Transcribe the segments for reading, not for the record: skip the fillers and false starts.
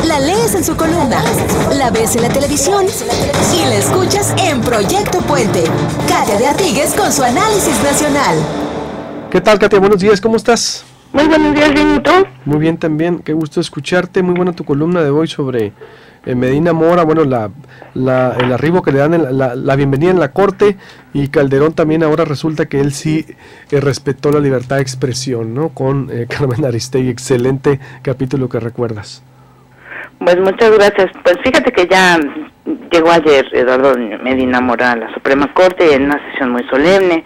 La lees en su columna, la ves en la televisión y la escuchas en Proyecto Puente. Katia de Artigues con su análisis nacional. ¿Qué tal, Katia? Buenos días, ¿cómo estás? Muy buenos días, bien, ¿y tú? Muy bien también, qué gusto escucharte. Muy buena tu columna de hoy sobre Medina Mora, bueno, el arribo que le dan, la bienvenida en la corte, y Calderón también ahora resulta que él sí respetó la libertad de expresión, ¿no? Con Carmen Aristegui, excelente capítulo que recuerdas. Pues muchas gracias. Pues fíjate que ya llegó ayer Eduardo Medina Mora a la Suprema Corte en una sesión muy solemne.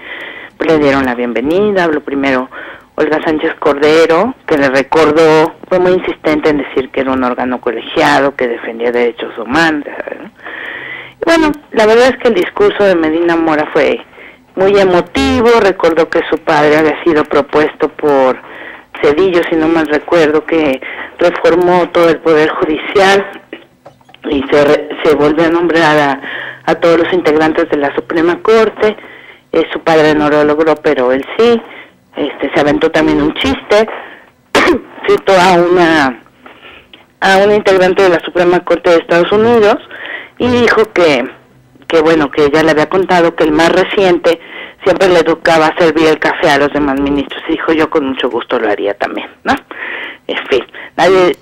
Pues le dieron la bienvenida, habló primero Olga Sánchez Cordero, que le recordó, fue muy insistente en decir que era un órgano colegiado, que defendía derechos humanos, ¿no? Y bueno, la verdad es que el discurso de Medina Mora fue muy emotivo, recordó que su padre había sido propuesto por Zedillo, si no mal recuerdo, que reformó todo el Poder Judicial y se volvió a nombrar a todos los integrantes de la Suprema Corte. Su padre no lo logró, pero él sí. Se aventó también un chiste, citó a una integrante de la Suprema Corte de Estados Unidos y dijo que bueno, que ella le había contado que el más reciente siempre le educaba a servir el café a los demás ministros, y dijo: yo con mucho gusto lo haría también, ¿no? En fin,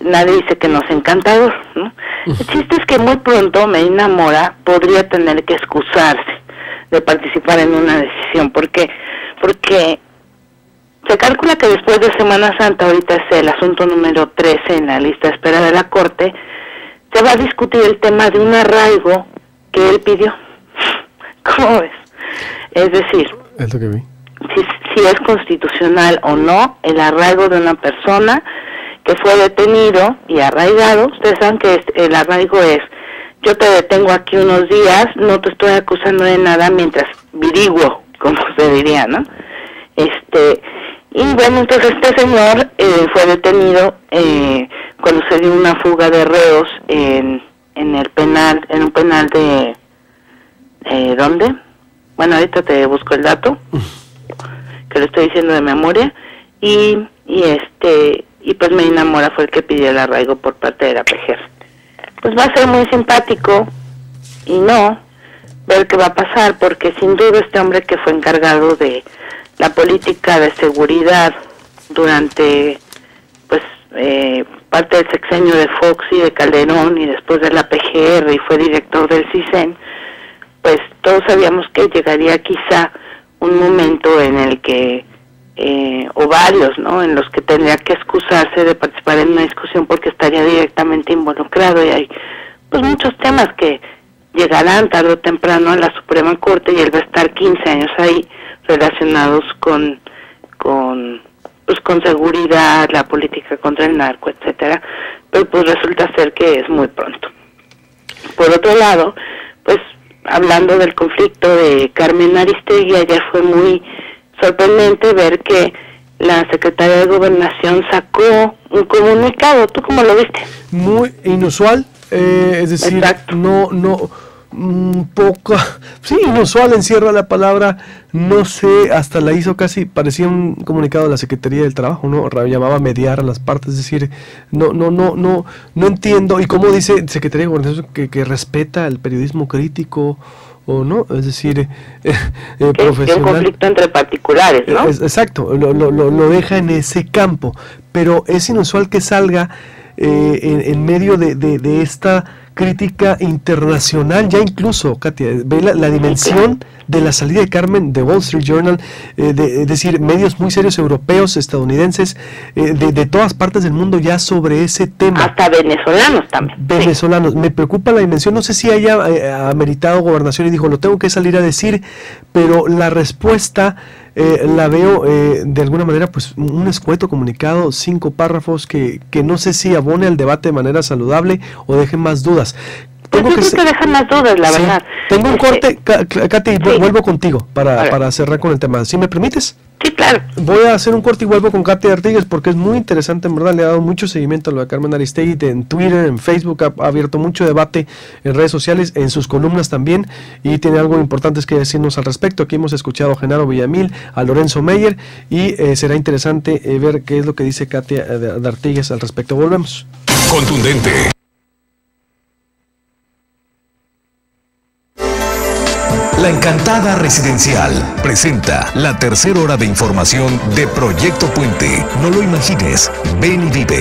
nadie dice que no es encantador, ¿no? El chiste es que muy pronto Medina Mora podría tener que excusarse de participar en una decisión, porque se calcula que después de Semana Santa, ahorita es el asunto número 13 en la lista de espera de la Corte, se va a discutir el tema de un arraigo que él pidió. ¿Cómo ves? Es decir, es lo que vi. Si es constitucional o no el arraigo de una persona que fue detenido y arraigado. Ustedes saben que el arraigo es: yo te detengo aquí unos días, no te estoy acusando de nada mientras averiguo, como se diría, ¿no? Y bueno, entonces este señor fue detenido cuando se dio una fuga de reos en un penal de ¿dónde? Bueno, ahorita te busco el dato, que lo estoy diciendo de memoria, y pues Medina Mora fue el que pidió el arraigo por parte de la PGR. Pues va a ser muy simpático y no ver qué va a pasar, porque sin duda este hombre que fue encargado de la política de seguridad durante pues parte del sexenio de Fox y de Calderón y después de la PGR, y fue director del CISEN, pues todos sabíamos que llegaría quizá un momento en el que o varios, ¿no?, en los que tendría que excusarse de participar en una discusión porque estaría directamente involucrado, y hay pues muchos temas que llegarán tarde o temprano a la Suprema Corte, y él va a estar 15 años ahí relacionados con seguridad, la política contra el narco, etcétera, pero pues resulta ser que es muy pronto. Por otro lado, pues hablando del conflicto de Carmen Aristegui, ayer fue muy sorprendente ver que la Secretaría de Gobernación sacó un comunicado. ¿Tú cómo lo viste? Muy inusual, es decir, exacto. Sí, inusual encierra la palabra, no sé, hasta la hizo casi, parecía un comunicado de la Secretaría del Trabajo, ¿no? Llamaba a mediar a las partes, es decir, no entiendo, y cómo dice Secretaría de Gobernación que respeta el periodismo crítico, o no, es decir, profesional. Que un conflicto entre particulares, ¿no? Exacto, lo deja en ese campo, pero es inusual que salga en medio de esta crítica internacional, ya incluso, Katia, ve la dimensión de la salida de Carmen de Wall Street Journal, es decir, medios muy serios europeos, estadounidenses, de todas partes del mundo ya sobre ese tema. Hasta venezolanos también. Venezolanos, sí. Me preocupa la dimensión, no sé si haya ameritado Gobernación y dijo, lo tengo que salir a decir, pero la respuesta la veo de alguna manera pues un escueto comunicado, 5 párrafos que no sé si abone al debate de manera saludable o deje más dudas. Yo creo que deja más dudas, la verdad. Tengo un corte, Katy, vuelvo contigo para cerrar con el tema. ¿Sí me permites? Sí, claro. Voy a hacer un corte y vuelvo con Katy Artigues porque es muy interesante, en verdad, le ha dado mucho seguimiento a lo de Carmen Aristegui en Twitter, en Facebook, ha abierto mucho debate en redes sociales, en sus columnas también, y tiene algo importante que decirnos al respecto. Aquí hemos escuchado a Genaro Villamil, a Lorenzo Meyer, y será interesante ver qué es lo que dice Katy Artigues al respecto. Volvemos. Contundente, La Encantada Residencial presenta la tercera hora de información de Proyecto Puente. No lo imagines. Ven y vive.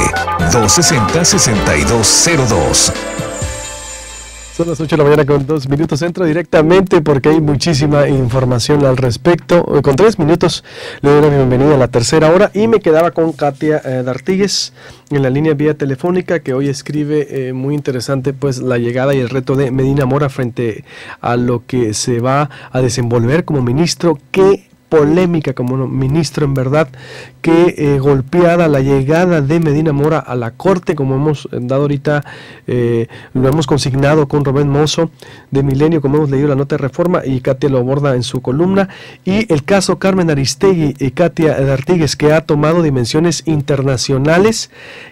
260-6202. Son las 8 de la mañana con 2 minutos. Entro directamente porque hay muchísima información al respecto. Con 3 minutos le doy la bienvenida a la tercera hora y me quedaba con Katia D'Artigues en la línea vía telefónica, que hoy escribe muy interesante pues la llegada y el reto de Medina Mora frente a lo que se va a desenvolver como ministro. Qué polémica como ministro, en verdad, que golpeada la llegada de Medina Mora a la Corte, como hemos dado ahorita, lo hemos consignado con Rubén Mozo de Milenio, como hemos leído la nota de Reforma, y Katia lo aborda en su columna, y el caso Carmen Aristegui y Katia D'Artigues, que ha tomado dimensiones internacionales,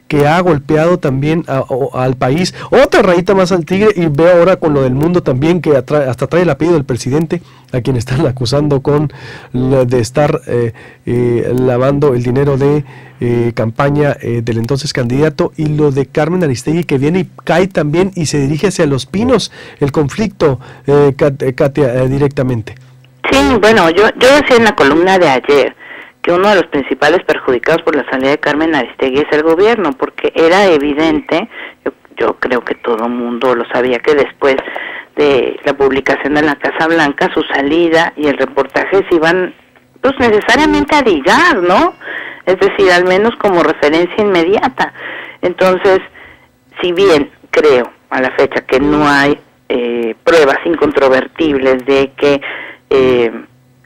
que ha golpeado también al país. Otra rayita más al tigre, y veo ahora con lo del mundo también, que hasta trae el apellido del presidente, a quien están acusando de estar lavando el dinero de campaña del entonces candidato, y lo de Carmen Aristegui, que viene y cae también y se dirige hacia Los Pinos, el conflicto, Katia, directamente. Sí, bueno, yo decía en la columna de ayer que uno de los principales perjudicados por la salida de Carmen Aristegui es el gobierno, porque era evidente, yo creo que todo el mundo lo sabía, que después de la publicación de la Casa Blanca, su salida y el reportaje se iban pues necesariamente a ligar, ¿no? Es decir, al menos como referencia inmediata. Entonces, si bien creo a la fecha que no hay pruebas incontrovertibles de que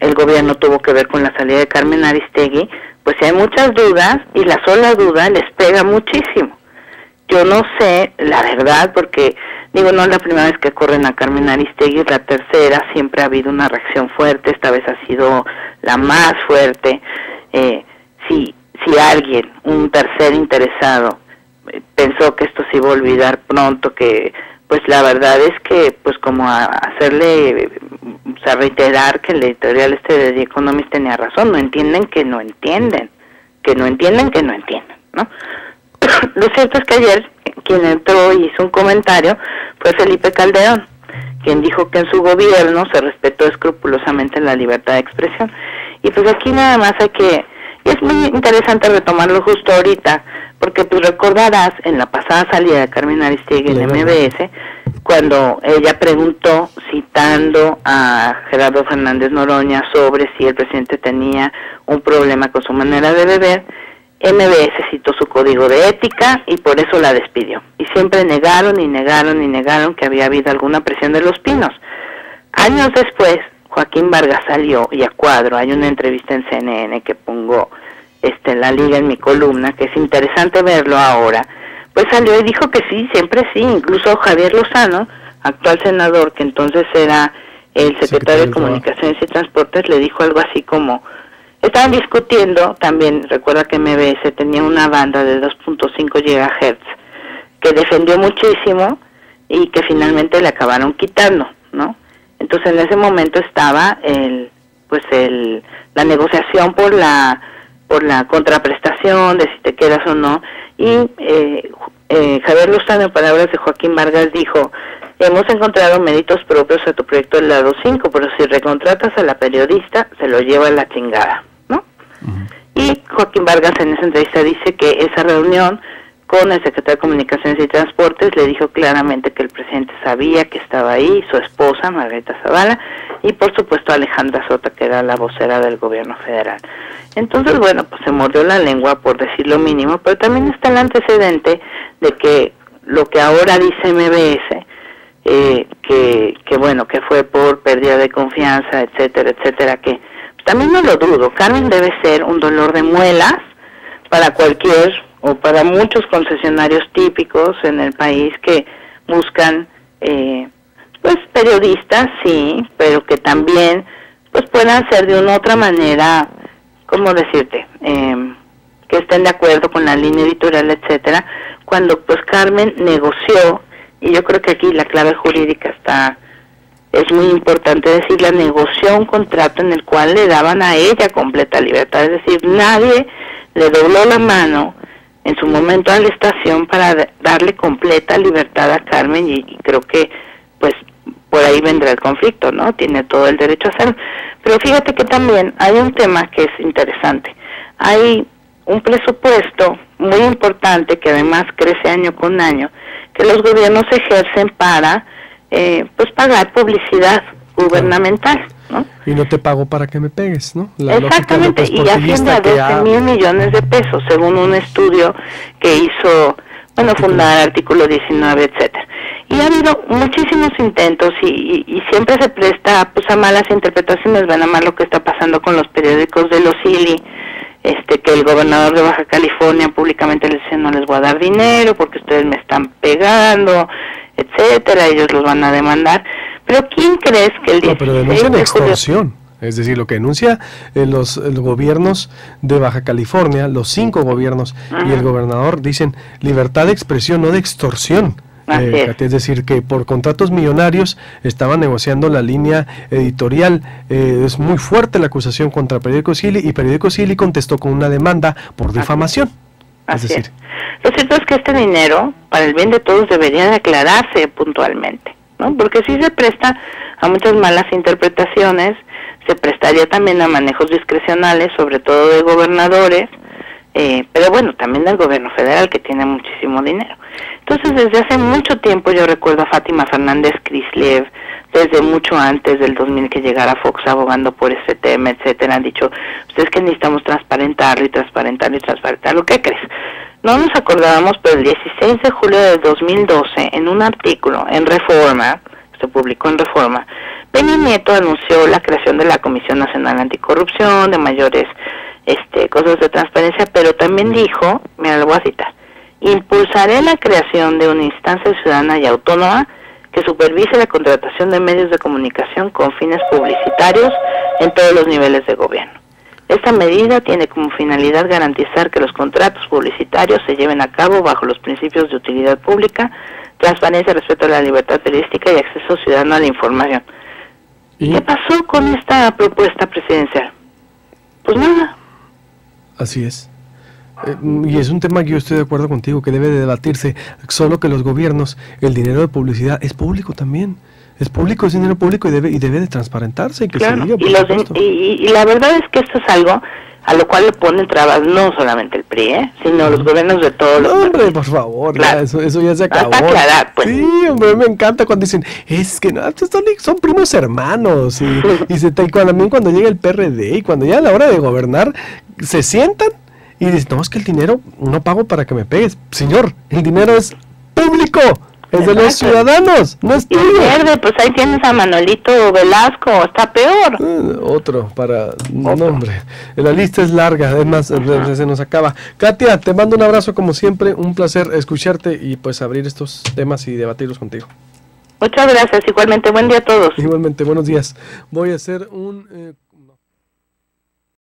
el gobierno tuvo que ver con la salida de Carmen Aristegui, pues hay muchas dudas, y la sola duda les pega muchísimo. Yo no sé, la verdad, porque digo, no es la primera vez que corren a Carmen Aristegui, es la tercera, siempre ha habido una reacción fuerte, esta vez ha sido la más fuerte. Si alguien, un tercer interesado, pensó que esto se iba a olvidar pronto, que pues la verdad es que pues como hacerle, o sea, reiterar que el editorial de The Economist tenía razón, no entienden que no entienden, ¿no? Lo cierto es que ayer quien entró y hizo un comentario fue Felipe Calderón, quien dijo que en su gobierno se respetó escrupulosamente la libertad de expresión. Y pues aquí nada más y es muy interesante retomarlo justo ahorita, porque pues recordarás en la pasada salida de Carmen Aristegui en MBS, cuando ella preguntó, citando a Gerardo Fernández Noroña, sobre si el presidente tenía un problema con su manera de beber, MBS citó su código de ética y por eso la despidió. Y siempre negaron que había habido alguna presión de Los Pinos. Años después, Joaquín Vargas salió, y a cuadro, hay una entrevista en CNN que pongo en la liga en mi columna, que es interesante verlo ahora, pues salió y dijo que sí, siempre sí. Incluso Javier Lozano, actual senador, que entonces era el secretario de Comunicaciones y Transportes, le dijo algo así como, estaban discutiendo, también recuerda que MBS tenía una banda de 2.5 GHz que defendió muchísimo y que finalmente le acabaron quitando, ¿no? Entonces en ese momento estaba la negociación por la contraprestación de si te quedas o no, y Javier Lozano, en palabras de Joaquín Vargas, dijo, hemos encontrado méritos propios a tu proyecto del lado 5, pero si recontratas a la periodista, se lo lleva a la chingada, ¿no? Y Joaquín Vargas en esa entrevista dice que esa reunión con el secretario de Comunicaciones y Transportes le dijo claramente que el presidente sabía que estaba ahí, su esposa, Margarita Zavala, y por supuesto Alejandra Sota, que era la vocera del gobierno federal. Entonces, bueno, pues se mordió la lengua, por decir lo mínimo, pero también está el antecedente de que lo que ahora dice MBS, que bueno, que fue por pérdida de confianza, etcétera, etcétera, que pues, también no lo dudo. Carmen debe ser un dolor de muelas para cualquier o para muchos concesionarios típicos en el país que buscan pues periodistas, sí, pero que también pues puedan ser de una otra manera, ¿cómo decirte? Que estén de acuerdo con la línea editorial, etcétera, cuando pues Carmen negoció, y yo creo que aquí la clave jurídica es muy importante decirla, negoció un contrato en el cual le daban a ella completa libertad, es decir, nadie le dobló la mano en su momento a la estación para darle completa libertad a Carmen, y creo que pues por ahí vendrá el conflicto, ¿no? Tiene todo el derecho a hacerlo. Pero fíjate que también hay un tema que es interesante. Hay un presupuesto muy importante que además crece año con año, que los gobiernos ejercen para pues pagar publicidad gubernamental, ¿no? Y no te pago para que me pegues, ¿no? Exactamente, y asciende a 12,000 millones de pesos, según un estudio que hizo, bueno, fundar Artículo 19, etcétera. Y ha habido muchísimos intentos y siempre se presta pues a malas interpretaciones. Ven a más lo que está pasando con los periódicos de los ILI, que el gobernador de Baja California públicamente les dice: no les voy a dar dinero porque ustedes me están pegando, etcétera, ellos los van a demandar. Pero ¿quién crees que el 16 pero denuncian de extorsión? Es decir, lo que denuncia los gobiernos de Baja California, los 5 gobiernos y el gobernador, dicen libertad de expresión, no de extorsión. Es decir, que por contratos millonarios estaban negociando la línea editorial. Es muy fuerte la acusación contra Periódico Silly, y Periódico Silly contestó con una demanda por difamación. Así es. Lo cierto es que este dinero, para el bien de todos, debería de aclararse puntualmente, ¿no? Porque si se presta a muchas malas interpretaciones, se prestaría también a manejos discrecionales, sobre todo de gobernadores, pero bueno, también del gobierno federal, que tiene muchísimo dinero. Entonces, desde hace mucho tiempo yo recuerdo a Fátima Fernández Crislev, desde mucho antes del 2000 que llegara Fox abogando por este tema, etcétera, han dicho: pues es que necesitamos transparentarlo y transparentarlo y transparentarlo. ¿Qué crees? No nos acordábamos, pero el 16 de julio de 2012, en un artículo en Reforma, se publicó en Reforma, Peña Nieto anunció la creación de la Comisión Nacional Anticorrupción, de mayores cosas de transparencia, pero también dijo, mira, lo voy a citar: impulsaré la creación de una instancia ciudadana y autónoma que supervise la contratación de medios de comunicación con fines publicitarios en todos los niveles de gobierno. Esta medida tiene como finalidad garantizar que los contratos publicitarios se lleven a cabo bajo los principios de utilidad pública, transparencia, respeto a la libertad periodística y acceso ciudadano a la información. ¿Y qué pasó con esta propuesta presidencial? Pues nada. Así es. Y es un tema que yo estoy de acuerdo contigo, que debe de debatirse, solo que los gobiernos, el dinero de publicidad es público también. Es público, es dinero público y debe de transparentarse y que claro, se diga. Y la verdad es que esto es algo a lo cual le ponen trabas no solamente el PRI, sino los gobiernos de todos los hombre, países. por favor, claro. Eso ya se acabó. Hasta aclarar, pues. Sí, hombre, me encanta cuando dicen, es que no, son primos hermanos, y también cuando llega el PRD y cuando llega la hora de gobernar, se sientan y dicen: no, es que el dinero no pago para que me pegues. Señor, el dinero es público. Es de los ciudadanos, no es tuyo. Y verde, pues ahí tienes a Manolito Velasco, está peor. No, hombre, la lista es larga, además se nos acaba. Katia, te mando un abrazo como siempre, un placer escucharte y pues abrir estos temas y debatirlos contigo. Muchas gracias, igualmente, buen día a todos. Igualmente, buenos días. Voy a hacer un...